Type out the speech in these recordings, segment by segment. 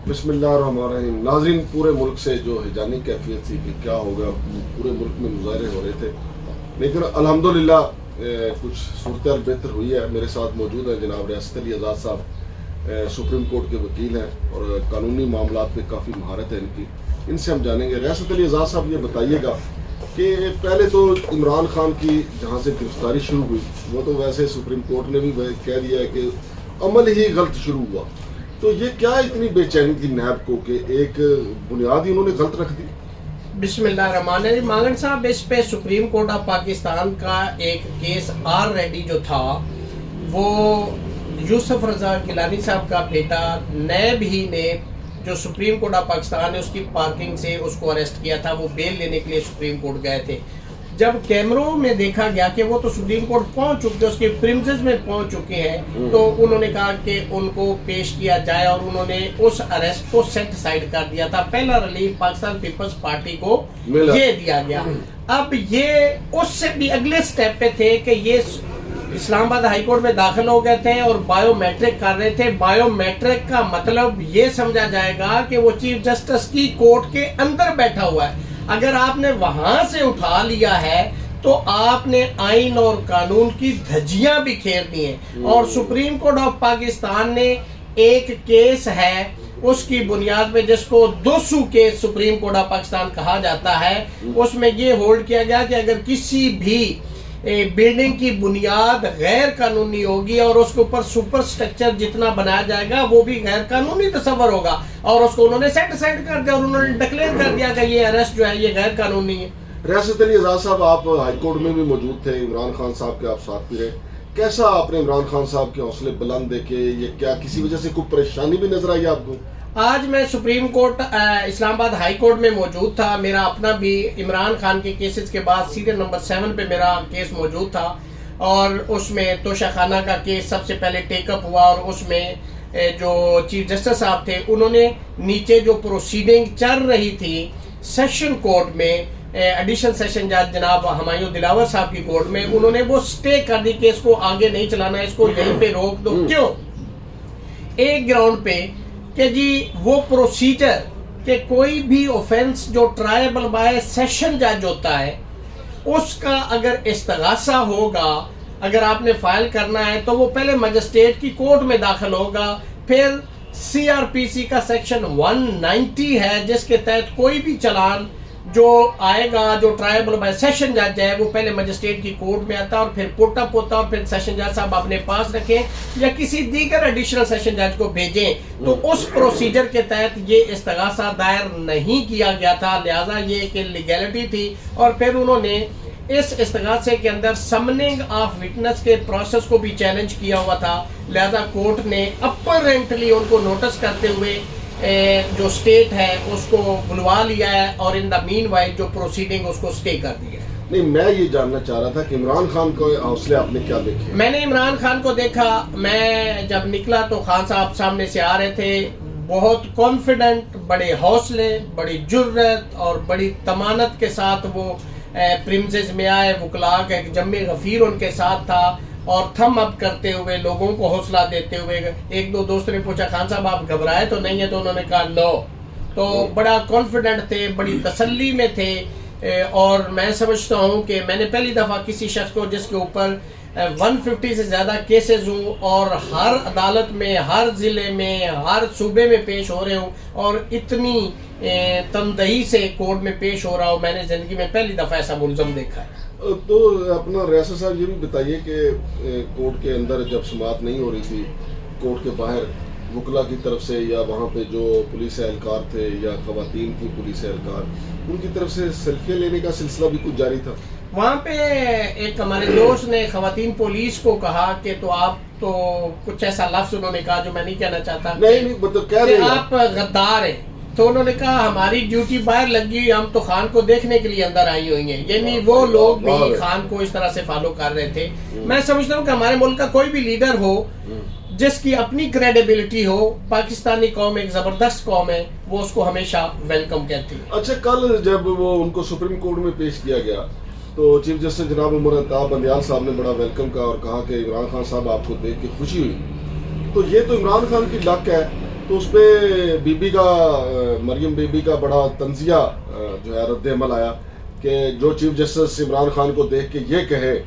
بسم اللہ الرحمن الرحیم. ناظرین، پورے ملک سے جو ہیجانی کیفیت تھی کہ کیا ہوگا، پورے ملک میں مظاہرے ہو رہے تھے، لیکن الحمدللہ کچھ صورتحال بہتر ہوئی ہے. میرے ساتھ موجود ہیں جناب ریاست علی آزاد صاحب، سپریم کورٹ کے وکیل ہیں اور قانونی معاملات پہ کافی مہارت ہے ان کی. ان سے ہم جانیں گے. ریاست علی آزاد صاحب، یہ بتائیے گا کہ پہلے تو عمران خان کی جہاں سے گرفتاری شروع ہوئی، وہ تو ویسے سپریم کورٹ نے بھی کہہ دیا ہے کہ عمل ہی غلط شروع ہوا، تو یہ کیا اتنی بے چینی تھی نیب کو کہ ایک بنیاد ہی انہوں نے غلط رکھ دی؟ بسم اللہ الرحمن الرحیم. مانگن صاحب، اس پہ سپریم کورٹ آف پاکستان کا ایک کیس آلریڈی جو تھا، وہ یوسف رضا گیلانی صاحب کا بیٹا نیب ہی نے، جو سپریم کورٹ آف پاکستان نے اس کی پارکنگ سے اس کو اریسٹ کیا تھا، وہ بیل لینے کے لیے سپریم کورٹ گئے تھے. جب کیمروں میں دیکھا گیا کہ وہ تو سپریم کورٹ پہنچ چکے، اس کے پریمسز میں پہنچ چکے ہیں، تو انہوں نے کہا کہ ان کو پیش کیا جائے، اور انہوں نے اس اریسٹ کو سیٹ سائڈ کر دیا تھا. پہلا ریلیف پاکستان پیپلز پارٹی کو یہ دیا گیا. اب یہ اس سے بھی اگلے سٹیپ پہ تھے کہ یہ اسلام آباد ہائی کورٹ میں داخل ہو گئے تھے اور بایو میٹرک کر رہے تھے. بایو میٹرک کا مطلب یہ سمجھا جائے گا کہ وہ چیف جسٹس کی کورٹ کے اندر بیٹھا ہوا ہے. اگر آپ نے وہاں سے اٹھا لیا ہے تو آپ نے آئین اور قانون کی دھجیاں بھی کھیر دی ہیں. اور سپریم کورٹ آف پاکستان نے ایک کیس ہے اس کی بنیاد پہ، جس کو 200 case supreme court of Pakistan کہا جاتا ہے، اس میں یہ ہولڈ کیا گیا کہ اگر کسی بھی بلڈنگ کی بنیاد غیر قانونی ہوگی اور اس کے اوپر سپر سٹرکچر جتنا بنایا جائے گا وہ بھی غیر قانونی تصور ہوگا، اور اس کو انہوں نے سیٹ کر دیا اور انہوں نے ڈکلیئر کر دیا کہ یہ اریسٹ جو ہے یہ غیر قانونی ہے. ریاست علی آزاد صاحب، آپ ہائی کورٹ میں بھی موجود تھے، عمران خان صاحب کے آپ ساتھ بھی رہے. کیسا آپ نے عمران خان صاحب کے حوصلے بلند دیکھے؟ یہ کیا کسی وجہ سے کوئی پریشانی بھی نظر آئی آپ کو؟ آج میں سپریم کورٹ اسلام آباد ہائی کورٹ میں موجود تھا. میرا اپنا بھی عمران خان کے کیسز کے بعد سیریل نمبر 7 پہ میرا کیس موجود تھا، اور اس میں توشہ خانہ کا کیس سب سے پہلے ٹیک اپ ہوا، اور اس میں جو چیف جسٹس صاحب تھے انہوں نے نیچے جو پروسیڈنگ چل رہی تھی سیشن کورٹ میں، ایڈیشنل سیشن جج جناب ہمایوں دلاور صاحب کی کورٹ میں، انہوں نے وہ سٹے کر دی کہ اس کو آگے نہیں چلانا، اس کو یہیں پہ روک دو. کیوں؟ ایک گراؤنڈ پہ کہ جی وہ پروسیجر کہ کوئی بھی اوفینس جو ٹرائبل بائی سیشن جج ہوتا ہے اس کا اگر استغاثہ ہوگا، اگر آپ نے فائل کرنا ہے تو وہ پہلے مجسٹریٹ کی کورٹ میں داخل ہوگا، پھر سی آر پی سی کا سیکشن 190 ہے جس کے تحت کوئی بھی چلان جو آئے گا، جو ٹرائبل بائی سیشن جج ہے، وہ پہلے مجسٹریٹ کی کورٹ میں آتا ہے اور پھر پٹ اپ ہوتا ہے، اور پھر سیشن جج صاحب اپنے پاس رکھیں یا کسی دیگر ایڈیشنل سیشن جج کو بھیجیں. تو اس پروسیجر کے تحت یہ استغاثہ دائر نہیں کیا گیا تھا، لہٰذا یہ ایک لیگیلٹی تھی. اور پھر انہوں نے اس استغاثے کے اندر سمننگ آف وٹنس کے پروسیس کو بھی چیلنج کیا ہوا تھا، لہذا کورٹ نے اپرنٹلی ان کو نوٹس کرتے ہوئے جو سٹیٹ ہے اس کو بلوا لیا ہے، اور ان دا مین وائل جو پروسیڈنگ اس کو سٹے کر دیا ہے. نہیں، میں یہ جاننا چاہ رہا تھا کہ عمران خان کو حوصلے آپ نے کیا دیکھے؟ میں نے عمران خان کو دیکھا، میں جب نکلا تو خان صاحب سامنے سے آ رہے تھے، بہت کانفیڈنٹ، بڑے حوصلے، بڑی جرت اور بڑی تمانت کے ساتھ وہ پریمسز میں آئے. وکلاء کا ایک جمع غفیر ان کے ساتھ تھا، اور تھم اپ کرتے ہوئے لوگوں کو حوصلہ دیتے ہوئے. ایک دو دوست نے پوچھا خان صاحب آپ گھبرائے تو نہیں ہیں؟ تو انہوں نے کہا نو. تو بڑا کانفیڈنٹ تھے، بڑی تسلی میں تھے. اور میں سمجھتا ہوں کہ میں نے پہلی دفعہ کسی شخص کو جس کے اوپر 150 سے زیادہ کیسز ہوں اور ہر عدالت میں، ہر ضلع میں، ہر صوبے میں پیش ہو رہے ہوں، اور اتنی تندہی سے کورٹ میں پیش ہو رہا ہوں، میں نے زندگی میں پہلی دفعہ ایسا ملزم دیکھا ہے. تو اپنا ریاست صاحب یہ بھی بتائیے کہ کورٹ کے اندر جب سماعت نہیں ہو رہی تھی، کورٹ کے باہر وکلا کی طرف سے یا وہاں پہ جو پولیس اہلکار تھے یا خواتین تھی پولیس اہلکار، ان کی طرف سے سیلفیاں لینے کا سلسلہ بھی کچھ جاری تھا؟ وہاں پہ ایک ہمارے دوست نے خواتین پولیس کو کہا کہ تو آپ تو کچھ ایسا لفظ انہوں نے کہا جو میں نہیں کہنا چاہتا، نہیں مطلب کہہ رہے ہیں آپ غدار ہیں. تو انہوں نے کہا ہماری ڈیوٹی باہر لگی ہوئی، ہم تو خان کو دیکھنے کے لیے اندر آئی ہوئی ہیں. یعنی وہ لوگ بھی خان کو اس طرح سے فالو کر رہے تھے. میں سمجھتا ہوں کہ ہمارے ملک کا کوئی بھی لیڈر ہو جس کی اپنی کریڈیبلٹی ہو، پاکستانی قوم ایک زبردست قوم ہے، وہ اس کو ہمیشہ ویلکم کہتی ہے. اچھا، کل جب وہ ان کو سپریم کورٹ میں پیش کیا گیا تو چیف جسٹس جناب عمر الطاف بندیال صاحب نے بڑا ویلکم کہا اور کہا کہ عمران خان صاحب آپ کو دیکھ کے خوشی ہوئی. تو یہ تو عمران خان کی لک ہے تو اس پہ بی کا مریم بی کا بڑا طنزیہ جو ہے رد عمل آیا کہ جو چیف جسٹس عمران خان کو دیکھ کے یہ کہے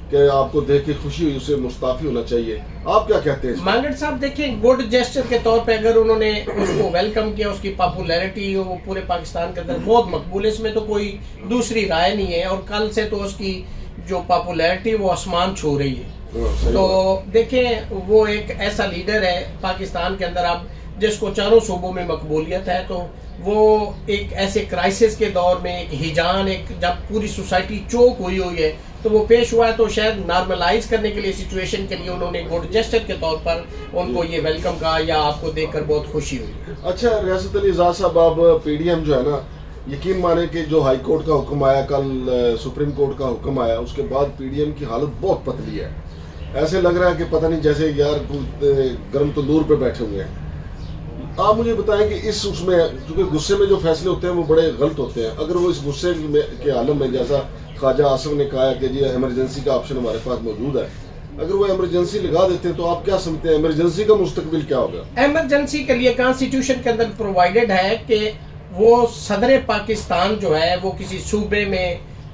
کہ آپ کو دیکھ کے خوشی ہوئی اسے مستعفی ہونا چاہیے، آپ کیا کہتے ہیں؟ مانگٹ صاحب دیکھیں گڈ جیسچر کے طور پہ اگر انہوں نے اس کو ویلکم کیا، اس کی پاپولیرٹی وہ پورے پاکستان کے اندر بہت مقبول ہے، اس میں تو کوئی دوسری رائے نہیں ہے، اور کل سے تو اس کی جو پاپولیرٹی وہ آسمان چھو رہی ہے۔ تو دیکھیں وہ ایک ایسا لیڈر ہے پاکستان کے اندر اب جس کو چاروں صوبوں میں مقبولیت ہے، تو وہ ایک ایسے کرائسس کے دور میں ایک ہیجان، ایک جب پوری سوسائٹی چوک ہوئی ہوئی ہے تو وہ پیش ہوا ہے، تو شاید نارملائز کرنے کے لیے سچویشن کے لیے انہوں نے گڈ جیسچر کے طور پر ان کو یہ ویلکم کہا، یا آپ کو دیکھ کر بہت خوشی ہوئی۔ اچھا ریاست علی اعزاز صاحب، اب پی ڈی ایم جو ہے نا، یقین مانے کہ جو ہائی کورٹ کا حکم آیا، کل سپریم کورٹ کا حکم آیا، اس کے بعد پی ڈی ایم کی حالت بہت پتلی ہے، ایسے لگ رہا ہے کہ پتہ نہیں جیسے یار گرم تندور پہ بیٹھے ہوئے ہیں۔ آپ مجھے بتائیں کہ اس میں کیونکہ غصے میں جو فیصلے ہوتے ہیں وہ بڑے غلط ہوتے ہیں، اگر وہ اس غصے کے عالم میں جیسا خواجہ آصف نے کہا کہ جی ایمرجنسی کا آپشن ہمارے پاس موجود ہے، اگر وہ ایمرجنسی لگا دیتے ہیں تو آپ کیا سمجھتے ہیں ایمرجنسی کا مستقبل کیا ہوگا؟ ایمرجنسی کے لیے کانسٹیٹیوشن کے اندر پرووائڈڈ ہے کہ وہ صدر پاکستان جو ہے وہ کسی صوبے میں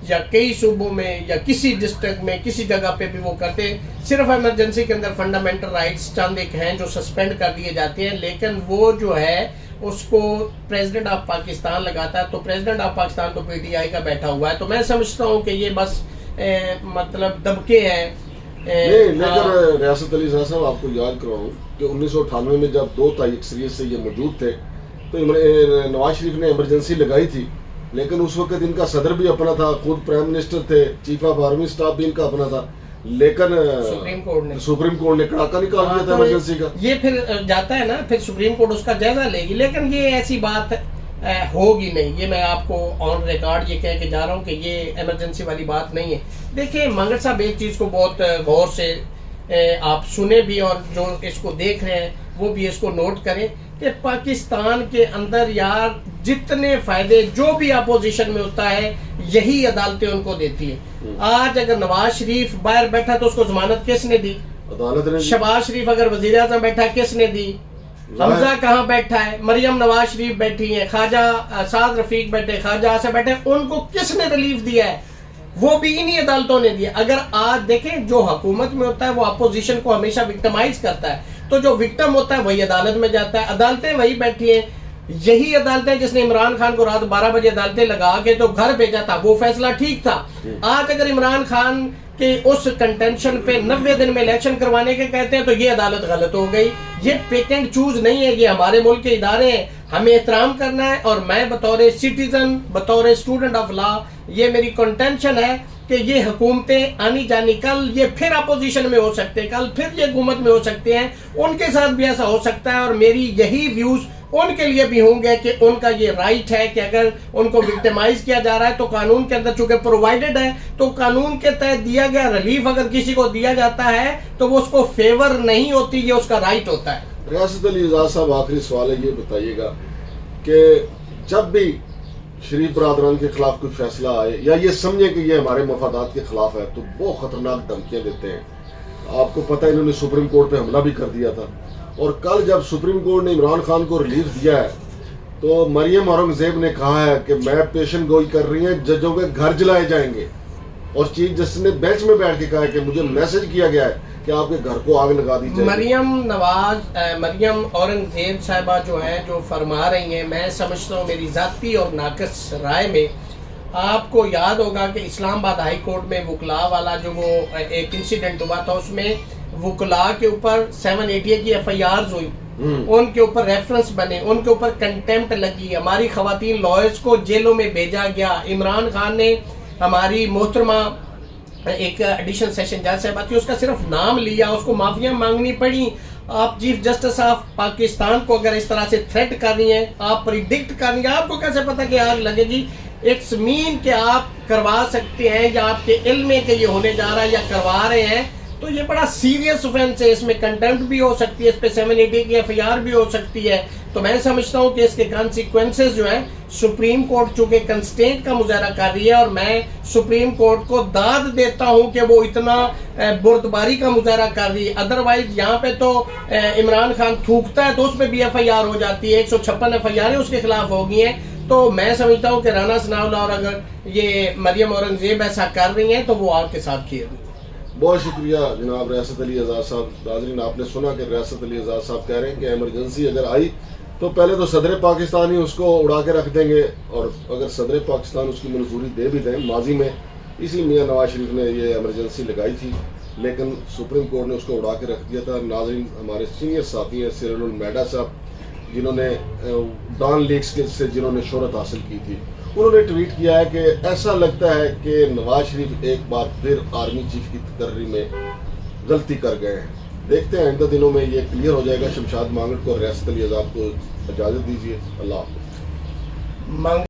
یا کئی صوبوں میں یا کسی ڈسٹرکٹ میں کسی جگہ پہ بھی وہ کرتے ہیں۔ صرف ایمرجنسی کے اندر فنڈامنٹل رائٹس چند ایک ہیں جو سسپینڈ کر دیے جاتے ہیں، لیکن وہ جو ہے اس کو پریزیڈنٹ آف پاکستان لگاتا ہے، تو پریزیڈنٹ آف پاکستان تو پی ٹی آئی کا بیٹھا ہوا ہے، تو میں سمجھتا ہوں کہ یہ بس مطلب دبکے ہیں۔ نہیں، لیکن ریاست علی اعزاز صاحب آپ کو یاد کرواؤں کہ 1998 میں جب 2 تائی اکثریت سے یہ موجود تھے تو نواز شریف نے ایمرجنسی لگائی تھی، لیکن اس وقت ان کا صدر بھی اپنا تھا، خود پرائم منسٹر تھے، چیف آف آرمی اسٹاف بھی ان کا اپنا تھا، لیکن سپریم کورٹ نے کڑاکا نکال دیا تھا ایمرجنسی کا۔ یہ پھر جاتا ہے نا، پھر سپریم کورٹ اس کا جائزہ لے گی، لیکن یہ ایسی بات ہوگی نہیں، یہ میں آپ کو آن ریکارڈ یہ کہہ کے جا رہا ہوں کہ یہ ایمرجنسی والی بات نہیں ہے۔ دیکھیں مانگٹ صاحب ایک چیز کو بہت غور سے آپ سنیں بھی، اور جو اس کو دیکھ رہے ہیں وہ بھی اس کو نوٹ کریں کہ پاکستان کے اندر یار جتنے فائدے جو بھی اپوزیشن میں ہوتا ہے یہی عدالتیں ان کو دیتی ہیں۔ آج اگر نواز شریف باہر بیٹھا تو اس کو ضمانت کس نے دی؟ عدالت نے۔ شہباز شریف اگر وزیر اعظم بیٹھا کس نے دی؟ حمزہ کہاں بیٹھا ہے؟ مریم نواز شریف بیٹھی ہیں، خواجہ سعد رفیق بیٹھے، خواجہ آصف بیٹھے، ان کو کس نے ریلیف دیا ہے؟ وہ بھی انہی عدالتوں نے دیا۔ اگر آج دیکھیں جو حکومت میں ہوتا ہے وہ اپوزیشن کو ہمیشہ وکٹمائز کرتا ہے، تو جو وکٹم ہوتا ہے وہی عدالت میں جاتا ہے، عدالتیں وہی بیٹھی ہیں۔ یہی عدالتیں جس نے عمران خان کو رات 12 بجے عدالتیں لگا کے تو گھر بھیجا تھا، وہ فیصلہ ٹھیک تھا۔ آج اگر عمران خان کے اس کنٹینشن پہ 90 دن میں الیکشن کروانے کے کہتے ہیں تو یہ عدالت غلط ہو گئی۔ یہ پیک اینڈ چوز نہیں ہے، یہ ہمارے ملک کے ادارے ہیں، ہمیں احترام کرنا ہے، اور میں بطور سٹیزن، بطور اسٹوڈنٹ آف لا، یہ میری کنٹینشن ہے کہ یہ حکومتیں آنی جانی، کل یہ پھر اپوزیشن میں ہو سکتے ہیں، کل پھر یہ حکومت میں ہو سکتے ہیں، ان کے ساتھ بھی ایسا ہو سکتا ہے، اور میری یہی ویوز ان کے لیے بھی ہوں گے کہ ان کا یہ رائٹ ہے کہ اگر ان کو وکٹمائز کیا جا رہا ہے تو قانون کے اندر چونکہ پرووائڈڈ ہے تو قانون کے تحت دیا گیا ریلیف اگر کسی کو دیا جاتا ہے تو وہ اس کو فیور نہیں ہوتی، یہ اس کا رائٹ ہوتا ہے۔ ریاست علی اعزاز صاحب آخری سوال ہے، یہ بتائیے گا کہ جب بھی شریف برادران کے خلاف کوئی فیصلہ آئے یا یہ سمجھیں کہ یہ ہمارے مفادات کے خلاف ہے تو بہت خطرناک دھمکیاں دیتے ہیں۔ آپ کو پتہ ہے انہوں نے سپریم کورٹ پہ حملہ بھی کر دیا تھا، اور کل جب سپریم کورٹ نے عمران خان کو ریلیف دیا ہے تو مریم اورنگزیب نے کہا ہے کہ میں پیشن گوئی کر رہی ہیں، ججوں کے گھر جلائے جائیں گے، اور چیف جسٹس نے بینچ میں بیٹھ کے کہا ہے کہ مجھے میسج کیا گیا ہے کہ آپ کے گھر کو آگ لگا دی جائے۔ مریم اورنگزیب صاحبہ جو ہیں جو فرما رہی ہیں، میں سمجھتا ہوں میری ذاتی اور ناقص رائے میں، آپ کو یاد ہوگا کہ اسلام آباد ہائی کورٹ میں وکلا والا جو وہ ایک انسیڈنٹ ہوا تھا، اس میں وکلا کے اوپر 788 کی ایف آئی آرز ہوئی، ان کے اوپر ریفرنس بنے، ان کے اوپر کنٹیمپٹ لگی، ہماری خواتین لائرز کو جیلوں میں بھیجا گیا۔ عمران خان نے ہماری محترمہ ایک ایڈیشن سیشن جج صاحبہ تھی، اس کا صرف نام لیا، اس کو معافیاں مانگنی پڑی۔ آپ چیف جسٹس آف پاکستان کو اگر اس طرح سے تھریٹ کر رہی ہیں، آپ پریڈکٹ کر رہی ہیں، آپ کو کیسے پتا کہ آگ لگے گی؟ اٹس مین کہ آپ کروا سکتے ہیں یا آپ کے علم میں کہ یہ ہونے جا رہا ہے یا کروا رہے ہیں، تو یہ بڑا سیریس اوفینس ہے, اس میں کنٹمپٹ بھی ہو سکتی ہے, اس پہ 780 کی FIR بھی ہو سکتی ہے. تو میں سمجھتا ہوں کہ اس کے کانسیکوینسز جو ہیں, سپریم کورٹ چونکہ کنسٹینٹ کا مظاہرہ کر رہی ہے, اور میں سپریم کورٹ کو داد دیتا ہوں کہ وہ اتنا بردباری کا مظاہرہ کر رہی ہے. ادروائز یہاں پہ تو عمران خان تھوکتا ہے تو اس پہ بھی FIR ہو جاتی ہے, 156 FIR اس کے خلاف ہو گئی ہیں. تو میں سمجھتا ہوں کہ رانا ثناء اللہ اور اگر یہ مریم اورنگزیب ایسا کر رہی ہیں تو وہ آگ کے ساتھ کھیل رہی ہیں. بہت شکریہ جناب ریاست علی اعزاز صاحب. ناظرین آپ نے سنا کہ ریاست علی اعزاز صاحب کہہ رہے ہیں کہ ایمرجنسی اگر آئی تو پہلے تو صدر پاکستان ہی اس کو اڑا کے رکھ دیں گے, اور اگر صدر پاکستان اس کی منظوری دے بھی دیں, ماضی میں اسی میاں نواز شریف نے یہ ایمرجنسی لگائی تھی لیکن سپریم کورٹ نے اس کو اڑا کے رکھ دیا تھا. ناظرین ہمارے سینئر ساتھی ہیں سیرل المیڈا صاحب, جنہوں نے ڈان لیکس کے سے جنہوں نے شہرت حاصل کی تھی, انہوں نے ٹویٹ کیا ہے کہ ایسا لگتا ہے کہ نواز شریف ایک بار پھر آرمی چیف کی تقرری میں غلطی کر گئے ہیں. دیکھتے ہیں آئندہ دنوں میں یہ کلیئر ہو جائے گا. شمشاد مانگڑ کو ریاست علی اعزاز کو اجازت دیجیے. اللہ حافظ.